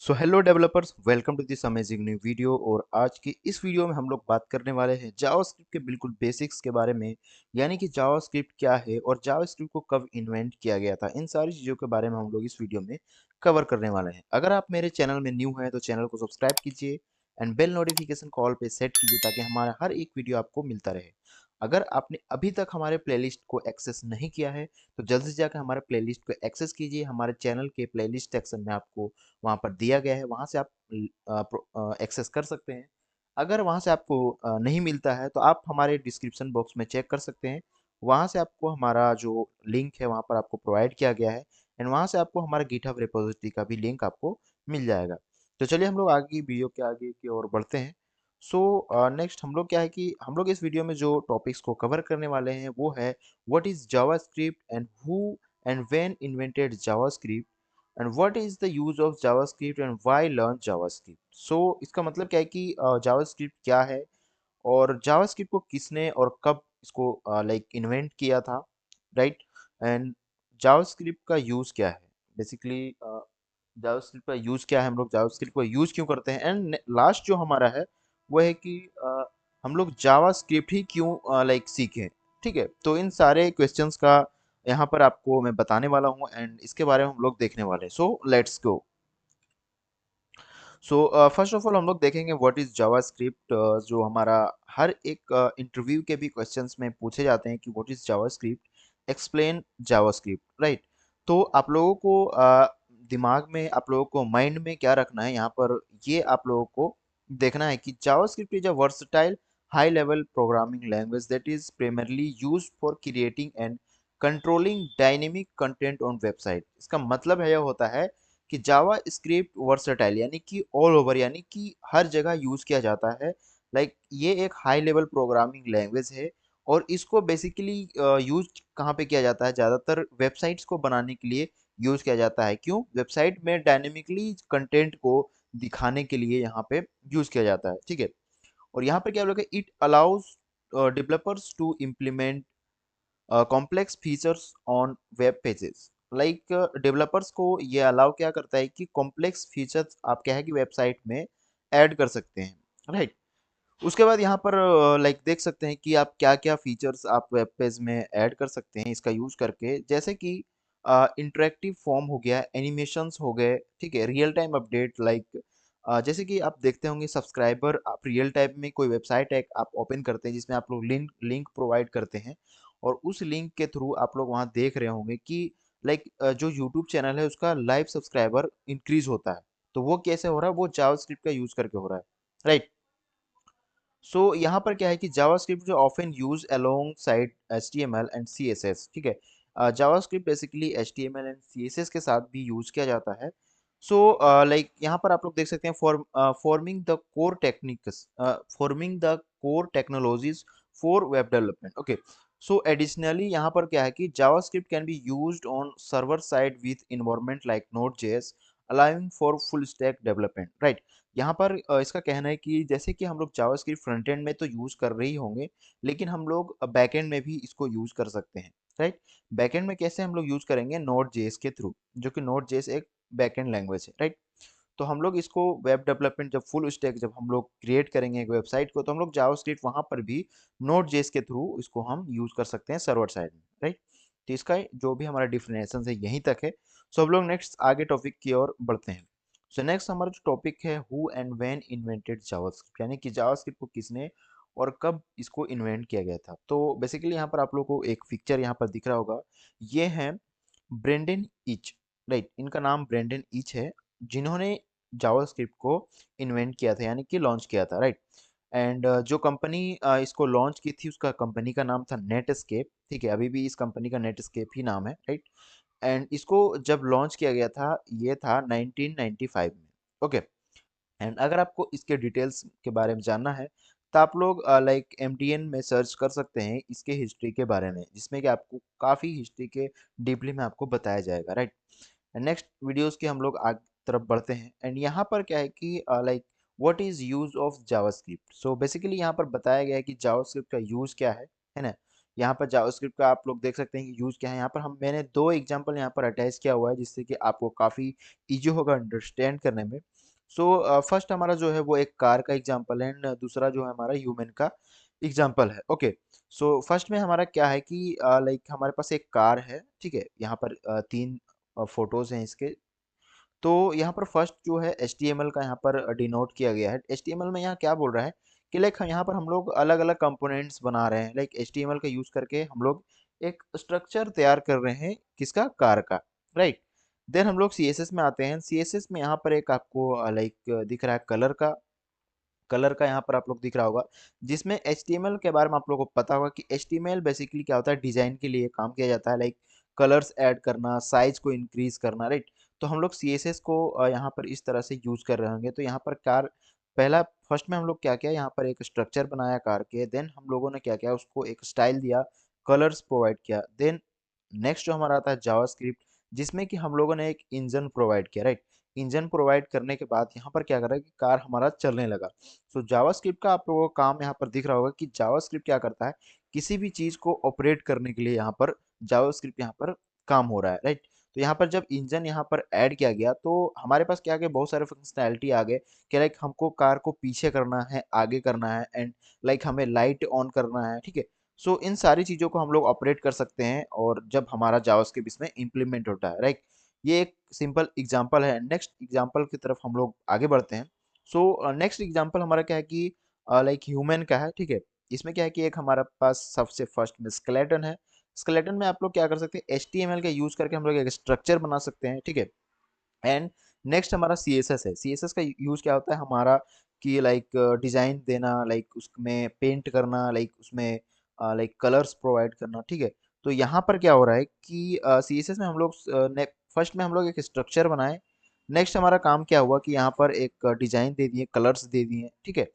So hello developers, welcome to this amazing new video. और आज की इस वीडियो में हम लोग बात करने वाले हैं जावास्क्रिप्ट के बिल्कुल बेसिक्स के बारे में। यानी कि जावास्क्रिप्ट क्या है और जावास्क्रिप्ट को कब इन्वेंट किया गया था, इन सारी चीज़ों के बारे में हम लोग इस वीडियो में कवर करने वाले हैं। अगर आप मेरे चैनल में न्यू हैं तो चैनल को सब्सक्राइब कीजिए एंड बेल नोटिफिकेशन कॉल पे सेट कीजिए ताकि हमारा हर एक वीडियो आपको मिलता रहे। अगर आपने अभी तक हमारे प्लेलिस्ट को एक्सेस नहीं किया है तो जल्द से जाकर हमारे प्लेलिस्ट को एक्सेस कीजिए। हमारे चैनल के प्लेलिस्ट सेक्शन में आपको वहाँ पर दिया गया है, वहाँ से आप एक्सेस कर सकते हैं। अगर वहाँ से आपको नहीं मिलता है तो आप हमारे डिस्क्रिप्शन बॉक्स में चेक कर सकते हैं। वहाँ से आपको हमारा जो लिंक है वहाँ पर आपको प्रोवाइड किया गया है एंड वहाँ से आपको हमारा गिटहब रिपोजिटरी का भी लिंक आपको मिल जाएगा। तो चलिए हम लोग आगे वीडियो के आगे की ओर बढ़ते हैं। सो नेक्स्ट हम लोग क्या है कि हम लोग इस वीडियो में जो टॉपिक्स को कवर करने वाले हैं वो है what is JavaScript and who and when invented JavaScript and what is the use of JavaScript and why learn JavaScript. So इसका मतलब क्या है कि जावास्क्रिप्ट क्या है और जावास्क्रिप्ट को किसने और कब इसको लाइक इन्वेंट किया था, राइट। एंड जावास्क्रिप्ट का यूज क्या है, बेसिकली जावास्क्रिप्ट का यूज क्या है, हम लोग जावास्क्रिप्ट को यूज क्यों करते हैं। एंड लास्ट जो हमारा है वो है कि हम लोग जावास्क्रिप्ट ही क्यों लाइक सीखें। ठीक है, तो इन सारे क्वेश्चंस का यहाँ पर आपको मैं बताने वाला हूँ एंड इसके बारे में हम लोग देखने वाले हैं। So let's go. So first of all हम लोग देखेंगे व्हाट इज जावास्क्रिप्ट, जो हमारा हर एक इंटरव्यू के भी क्वेश्चंस में पूछे जाते हैं कि what is JavaScript, explain JavaScript, right. तो आप लोगों को दिमाग में, आप लोगों को माइंड में क्या रखना है यहाँ पर, ये आप लोगों को देखना है कि JavaScript is a versatile high level programming language that is primarily used for creating and controlling dynamic content on website. इसका मतलब है, यह होता है कि जावा स्क्रिप्ट वर्सटाइल यानी कि ऑल ओवर, यानी कि हर जगह यूज किया जाता है। लाइक ये एक हाई लेवल प्रोग्रामिंग लैंग्वेज है और इसको बेसिकली यूज कहाँ पे किया जाता है, ज़्यादातर वेबसाइट्स को बनाने के लिए यूज किया जाता है। क्यों? वेबसाइट में डायनेमिकली कंटेंट को दिखाने के लिए यहाँ पे यूज किया जाता है, ठीक है। और यहाँ पर क्या बोला, it allows developers to implement complex features on web pages. Like developers को ये अलाउ क्या करता है कि कॉम्प्लेक्स फीचर्स आप क्या है कि वेबसाइट में ऐड कर सकते हैं, राइट। उसके बाद यहाँ पर लाइक देख सकते हैं कि आप क्या क्या फीचर्स आप वेब पेज में ऐड कर सकते हैं इसका यूज करके, जैसे कि इंटरेक्टिव फॉर्म हो गया, एनिमेशंस हो गए, ठीक है, रियल टाइम अपडेट। लाइक जैसे कि आप देखते होंगे सब्सक्राइबर, आप रियल टाइम में कोई वेबसाइट है आप ओपन करते हैं जिसमें आप लोग लिंक लिंक प्रोवाइड करते हैं और उस लिंक के थ्रू आप लोग वहाँ देख रहे होंगे कि लाइक जो यूट्यूब चैनल है उसका लाइव सब्सक्राइबर इंक्रीज होता है। तो वो कैसे हो रहा है? वो जावास्क्रिप्ट का यूज करके हो रहा है, राइट। सो यहाँ पर क्या है कि जावास्क्रिप्ट जो often use along side HTML and CSS, ठीक है। JavaScript basically HTML and CSS के साथ भी यूज किया जाता है। सो लाइक यहाँ पर आप लोग देख सकते हैं forming the core technologies for web development. Okay, so additionally यहाँ पर क्या है कि JavaScript can be used on server side with environment like Node.js allowing for full stack development, right. यहाँ पर इसका कहना है कि जैसे कि हम लोग जावास्क्रिप्ट फ्रंट एंड में तो यूज़ कर रहे ही होंगे, लेकिन हम लोग बैक एंड में भी इसको यूज़ कर सकते हैं, राइट। बैक एंड में कैसे हम लोग यूज़ करेंगे? नोड जेएस के थ्रू, जो कि नोड जेएस एक बैक एंड लैंग्वेज है, राइट। तो हम लोग इसको वेब डेवलपमेंट, जब फुल स्टैक जब हम लोग क्रिएट करेंगे एक वेबसाइट को, तो हम लोग जावास्क्रिप्ट वहाँ पर भी नोड जेएस के थ्रू इसको हम यूज़ कर सकते हैं सर्वर साइड में, राइट। तो इसका जो भी हमारा डिफिनेशन है यहीं तक है। सो हम लोग नेक्स्ट आगे टॉपिक की ओर बढ़ते हैं। सो नेक्स्ट हमारा जो टॉपिक है, who and when invented JavaScript, यानी कि जावास्क्रिप्ट को किसने और कब इसको इन्वेंट किया गया था। तो बेसिकली यहाँ पर आप लोगों को एक पिक्चर यहाँ पर दिख रहा होगा, ये है ब्रेंडन ईच, राइट। इनका नाम ब्रेंडन ईच है, जिन्होंने जावास्क्रिप्ट को इन्वेंट किया था यानी कि लॉन्च किया था, राइट। एंड जो कंपनी इसको लॉन्च की थी उसका कंपनी का नाम था नेटस्केप, ठीक है। अभी भी इस कंपनी का नेटस्केप ही नाम है, राइट। एंड इसको जब लॉन्च किया गया था ये था 1995 में, ओके। एंड अगर आपको इसके डिटेल्स के बारे में जानना है तो आप लोग लाइक MTN में सर्च कर सकते हैं इसके हिस्ट्री के बारे में, जिसमें कि आपको काफ़ी हिस्ट्री के डीपली में आपको बताया जाएगा, राइट। एंड नेक्स्ट वीडियोस के हम लोग आगे तरफ बढ़ते हैं एंड यहाँ पर क्या है कि like what is use of JavaScript. So basically यहाँ पर बताया गया है कि जावास्क्रिप्ट का यूज़ क्या है ना। यहाँ पर जावास्क्रिप्ट का आप लोग देख सकते हैं कि यूज़ क्या है। यहाँ पर मैंने 2 एग्ज़ाम्पल यहाँ पर अटैच किया हुआ है जिससे कि आपको काफ़ी ईज़ी होगा अंडरस्टैंड करने में। फर्स्ट हमारा जो है वो एक कार का एग्ज़ाम्पल है एंड दूसरा जो है हमारा ह्यूमन का एग्ज़ाम्पल है। ओके, सो फर्स्ट में हमारा क्या है कि लाइक हमारे पास एक कार है, ठीक है? यहाँ पर 3 फ़ोटोज़ हैं इसके। तो यहाँ पर फर्स्ट जो है HTML का यहाँ पर डिनोट किया गया है। HTML में यहाँ क्या बोल रहा है कि लाइक यहाँ पर हम लोग अलग अलग कंपोनेंट्स बना रहे हैं, लाइक HTML का यूज करके हम लोग एक स्ट्रक्चर तैयार कर रहे हैं, किसका, कार का, राइट। देन हम लोग CSS में आते हैं। CSS में यहाँ पर एक आपको लाइक दिख रहा है कलर का यहाँ पर आप लोग दिख रहा होगा, जिसमें HTML के बारे में आप लोगों को पता होगा कि HTML बेसिकली क्या होता है, डिजाइन के लिए काम किया जाता है, लाइक कलर्स ऐड करना, साइज को इंक्रीज करना, राइट। तो हम लोग CSS को यहाँ पर इस तरह से यूज कर रहे होंगे। तो यहाँ पर कार पहला फर्स्ट में हम लोग क्या किया, यहाँ पर एक स्ट्रक्चर बनाया कार के, देन हम लोगों ने क्या किया, उसको एक स्टाइल दिया, कलर्स प्रोवाइड किया। देन नेक्स्ट जो हमारा आता है जावास्क्रिप्ट, जिसमें कि हम लोगों ने एक इंजन प्रोवाइड किया, राइट। इंजन प्रोवाइड करने के बाद यहाँ पर क्या कर रहा है कि कार हमारा चलने लगा। सो जावास्क्रिप्ट का आप लोगों को काम यहाँ पर दिख रहा होगा कि जावास्क्रिप्ट क्या करता है, किसी भी चीज को ऑपरेट करने के लिए यहाँ पर जावास्क्रिप्ट यहाँ पर काम हो रहा है, राइट। तो यहाँ पर जब इंजन यहाँ पर ऐड किया गया तो हमारे पास क्या आ गए, बहुत सारे फंक्शनैलिटी आ गए कि लाइक हमको कार को पीछे करना है, आगे करना है, एंड लाइक हमें लाइट ऑन करना है, ठीक है। इन सारी चीज़ों को हम लोग ऑपरेट कर सकते हैं और जब हमारा जावास्क्रिप्ट इसमें इम्प्लीमेंट होता है, राइट। ये एक सिंपल एग्जांपल है। नेक्स्ट एग्जांपल की तरफ हम लोग आगे बढ़ते हैं। नेक्स्ट एग्जांपल हमारा क्या है कि लाइक ह्यूमन का है, ठीक है। इसमें क्या है कि एक हमारा पास सबसे फर्स्ट में स्केलेटन है। स्केलेटन में आप लोग क्या कर सकते हैं, HTML का यूज करके हम लोग एक स्ट्रक्चर बना सकते हैं, ठीक है। एंड नेक्स्ट हमारा CSS है। CSS का यूज क्या होता है हमारा कि लाइक डिजाइन देना, लाइक उसमें पेंट करना, लाइक उसमें लाइक कलर्स प्रोवाइड करना, ठीक है। तो यहाँ पर क्या हो रहा है कि CSS में हम लोग फर्स्ट में हम लोग एक स्ट्रक्चर बनाए। नेक्स्ट हमारा काम क्या हुआ कि यहाँ पर एक डिजाइन दे दिए, कलर्स दे दिए, ठीक है।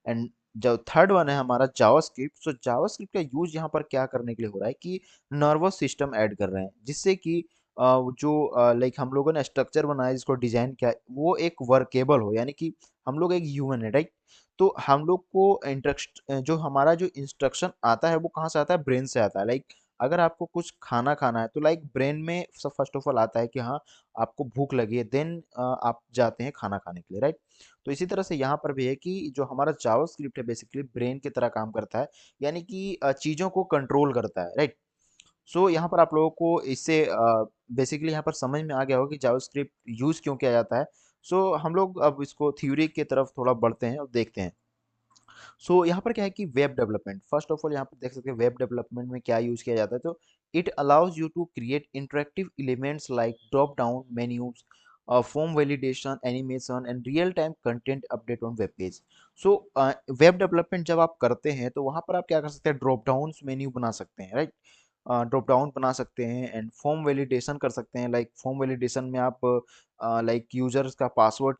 एंड जो थर्ड वन है हमारा जावास्क्रिप्ट। जावास्क्रिप्ट का यूज यहाँ पर क्या करने के लिए हो रहा है कि नर्वस सिस्टम ऐड कर रहे हैं, जिससे कि लाइक हम लोगों ने स्ट्रक्चर बनाया, जिसको डिजाइन किया, वो एक वर्केबल हो, यानी कि हम लोग एक ह्यूमन है, राइट। तो हम लोग को इंट्रस्ट जो हमारा जो इंस्ट्रक्शन आता है वो कहाँ से आता है, ब्रेन से आता है। लाइक अगर आपको कुछ खाना खाना है तो लाइक ब्रेन में सब फर्स्ट ऑफ ऑल आता है कि हाँ आपको भूख लगी है, देन आप जाते हैं खाना खाने के लिए, राइट। तो इसी तरह से यहाँ पर भी है कि जो हमारा जावास्क्रिप्ट है बेसिकली ब्रेन की तरह काम करता है, यानी कि चीज़ों को कंट्रोल करता है, राइट। यहाँ पर आप लोगों को इससे बेसिकली यहाँ पर समझ में आ गया होगा कि जावास्क्रिप्ट यूज़ क्यों किया जाता है। हम लोग अब इसको थ्योरी की तरफ थोड़ा बढ़ते हैं और देखते हैं। यहाँ पर क्या है कि web development, first of all यहाँ पर देख सकते हैं वेब डेवलपमेंट में क्या यूज़ किया जाता है। तो it allows you to create interactive elements like drop down menus, form validation, animation and real time content update on web page. Web development जब आप करते हैं तो वहाँ पर आप क्या कर सकते हैं, ड्रॉप डाउन मेन्यू बना सकते हैं, राइट। ड्रॉप डाउन बना सकते हैं एंड फॉर्म वैलिडेशन कर सकते हैं। लाइक फॉर्म वैलिडेशन में आप लाइक यूजर्स का पासवर्ड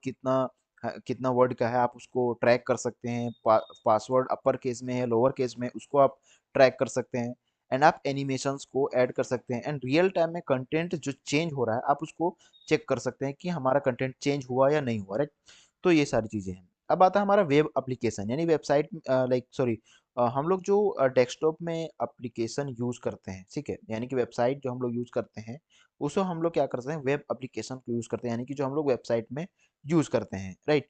कितना वर्ड का है आप उसको ट्रैक कर सकते हैं। पासवर्ड अपर केस में है, लोअर केस में, उसको आप ट्रैक कर सकते हैं। एंड आप एनिमेशंस को ऐड कर सकते हैं एंड रियल टाइम में कंटेंट जो चेंज हो रहा है आप उसको चेक कर सकते हैं कि हमारा कंटेंट चेंज हुआ या नहीं हुआ, राइट। तो ये सारी चीज़ें हैं। अब आता है हमारा वेब एप्लीकेशन, यानी वेबसाइट, लाइक सॉरी, हम लोग जो डेस्कटॉप में एप्लीकेशन यूज़ करते हैं, ठीक है, यानी कि वेबसाइट जो हम लोग यूज़ करते हैं, उसको हम लोग क्या करते हैं, वेब एप्लीकेशन को यूज़ करते हैं, यानी कि जो हम लोग वेबसाइट में यूज़ करते हैं, राइट।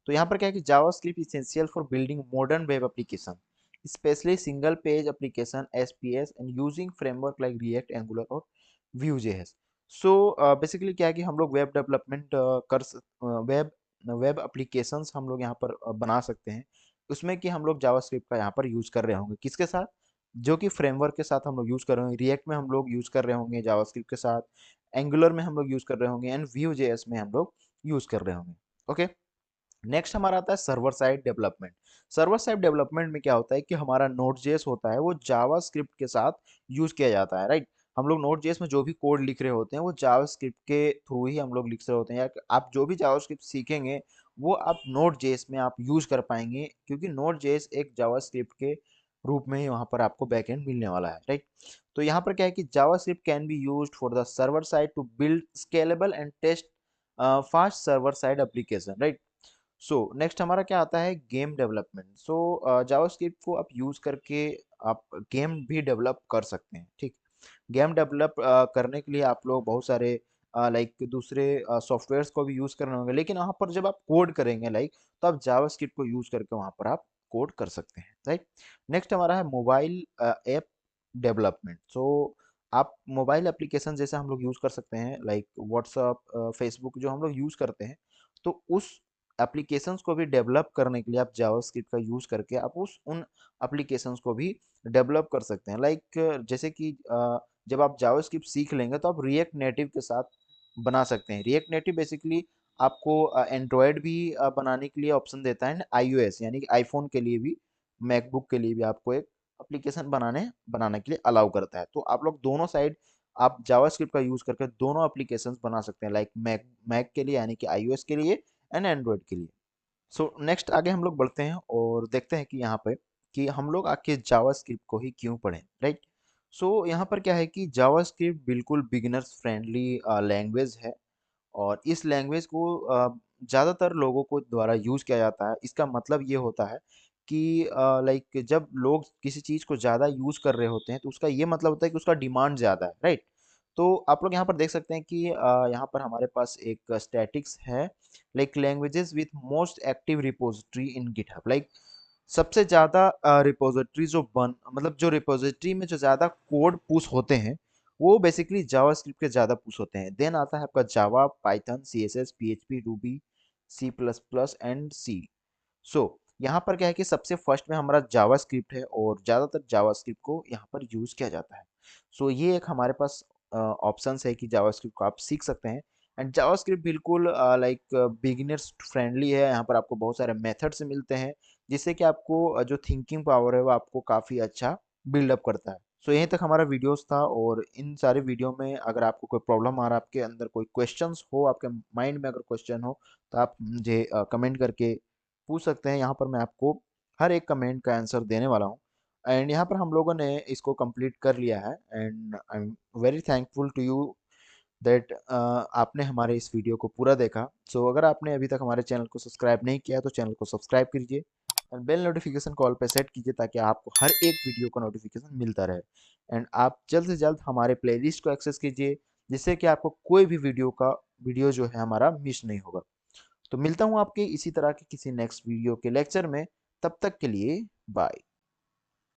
तो यहाँ पर क्या है कि JavaScript essential for building modern web application, specially single page application SPS and using framework like react, angular और व्यूजेएस। बेसिकली क्या है कि हम लोग web development web web applications हम लोग यहाँ पर बना सकते हैं, उसमें कि हम लोग जावास्क्रिप्ट का यहाँ पर यूज कर रहे होंगे, किसके साथ, जो कि फ्रेमवर्क के साथ हम लोग यूज कर रहे होंगे, रिएक्ट में हम लोग यूज कर रहे होंगे जावास्क्रिप्ट के साथ, एंगुलर में हम लोग यूज कर रहे होंगे एंड व्यू जेएस में हम लोग यूज कर रहे होंगे। ओके, नेक्स्ट हमारा आता है server side development. Server side development में क्या होता है कि हमारा नोड जेएस होता है वो जावास्क्रिप्ट के साथ यूज किया जाता है, राइट। हम लोग नोड जेएस में जो भी कोड लिख रहे होते हैं वो जावास्क्रिप्ट के थ्रू ही हम लोग लिख रहे होते हैं, या आप जो भी जावास्क्रिप्ट सीखेंगे वो आप नोड जेएस में आप यूज कर पाएंगे, क्योंकि नोड जेएस एक जावास्क्रिप्ट के रूप में ही वहां पर आपको बैकएंड मिलने वाला है, राइट। तो यहाँ पर क्या है कि JavaScript can be used for the server side to build scalable and test fast server side application, right. Next हमारा क्या आता है, गेम डेवलपमेंट। जावास्क्रिप्ट को आप यूज करके आप गेम भी डेवलप कर सकते हैं, ठीक। गेम डेवलप करने के लिए आप लोग बहुत सारे लाइक दूसरे सॉफ्टवेयर्स को भी यूज़ करने होंगे, लेकिन वहाँ पर जब आप कोड करेंगे लाइक, तो आप जावास्क्रिप्ट को यूज़ करके वहाँ पर आप कोड कर सकते हैं, राइट। नेक्स्ट हमारा है मोबाइल ऐप डेवलपमेंट। सो आप मोबाइल एप्लीकेशन जैसे हम लोग यूज़ कर सकते हैं लाइक व्हाट्सअप, फेसबुक जो हम लोग यूज़ करते हैं, तो उस एप्लीकेशंस को भी डेवलप करने के लिए आप जावास्क्रिप्ट का यूज़ करके आप उस उन एप्लीकेशंस को भी डेवलप कर सकते हैं। लाइक जैसे कि जब आप जावास्क्रिप्ट सीख लेंगे तो आप रिएक्ट नेटिव के साथ बना सकते हैं। रिएक्ट नेटिव बेसिकली आपको एंड्रॉयड भी बनाने के लिए ऑप्शन देता है, आईओएस यानी कि आईफोन के लिए भी, मैकबुक के लिए भी आपको एक एप्लीकेशन बनाने के लिए अलाउ करता है। तो आप लोग दोनों साइड आप जावास्क्रिप्ट का यूज़ करके दोनों एप्लीकेशंस बना सकते हैं, लाइक मैक मैक के लिए यानी कि आईओएस के लिए एंड एंड्रॉयड के लिए। सो नेक्स्ट आगे हम लोग बढ़ते हैं और देखते हैं कि यहाँ पे कि हम लोग आके जावास्क्रिप्ट को ही क्यों पढ़ें, राइट। सो यहाँ पर क्या है कि जावास्क्रिप्ट बिल्कुल बिगिनर्स फ्रेंडली लैंग्वेज है, और इस लैंग्वेज को ज़्यादातर लोगों को द्वारा यूज़ किया जाता है। इसका मतलब ये होता है कि लाइक जब लोग किसी चीज़ को ज़्यादा यूज़ कर रहे होते हैं तो उसका ये मतलब होता है कि उसका डिमांड ज़्यादा है, राइट। तो आप लोग यहाँ पर देख सकते हैं कि यहाँ पर हमारे पास एक स्टैटिक्स है, like languages with most active repository in GitHub. Like सबसे ज़्यादा रिपोजिटरी जो बन मतलब जो रिपोजिटरी में जो ज़्यादा कोड पुश होते हैं, वो बेसिकली जावास्क्रिप्ट के ज़्यादा पुश होते हैं। देन आता है आपका Java, Python, CSS, PHP, Ruby, C plus plus and C. So यहाँ पर क्या है कि सबसे फर्स्ट में हमारा जावास्क्रिप्ट है और ज़्यादातर जावास्क्रिप्ट को यहाँ पर यूज़ किया जाता है। सो ये एक हमारे पास ऑप्शंस है कि जावास्क्रिप्ट को आप सीख सकते हैं। एंड जावास्क्रिप्ट बिल्कुल लाइक बिगिनर्स फ्रेंडली है। यहाँ पर आपको बहुत सारे मेथड्स मिलते हैं जिससे कि आपको जो थिंकिंग पावर है वो आपको काफ़ी अच्छा बिल्डअप करता है। सो यहीं तक हमारा वीडियोस था, और इन सारे वीडियो में अगर आपको कोई प्रॉब्लम आ रहा है, आपके अंदर कोई क्वेश्चंस हो, आपके माइंड में अगर क्वेश्चन हो, तो आप मुझे कमेंट करके पूछ सकते हैं। यहाँ पर मैं आपको हर एक कमेंट का आंसर देने वाला हूँ। एंड यहाँ पर हम लोगों ने इसको कंप्लीट कर लिया है, and I am very thankful to you that आपने हमारे इस वीडियो को पूरा देखा। सो अगर आपने अभी तक हमारे चैनल को सब्सक्राइब नहीं किया तो चैनल को सब्सक्राइब कीजिए, और बेल नोटिफिकेशन कॉल पे सेट कीजिए ताकि आपको हर एक वीडियो का नोटिफिकेशन मिलता रहे। एंड आप जल्द से जल्द हमारे प्लेलिस्ट को एक्सेस कीजिए, जिससे कि आपको कोई भी वीडियो जो है हमारा मिस नहीं होगा। तो मिलता हूँ आपके इसी तरह के किसी नेक्स्ट वीडियो के लेक्चर में। तब तक के लिए बाय।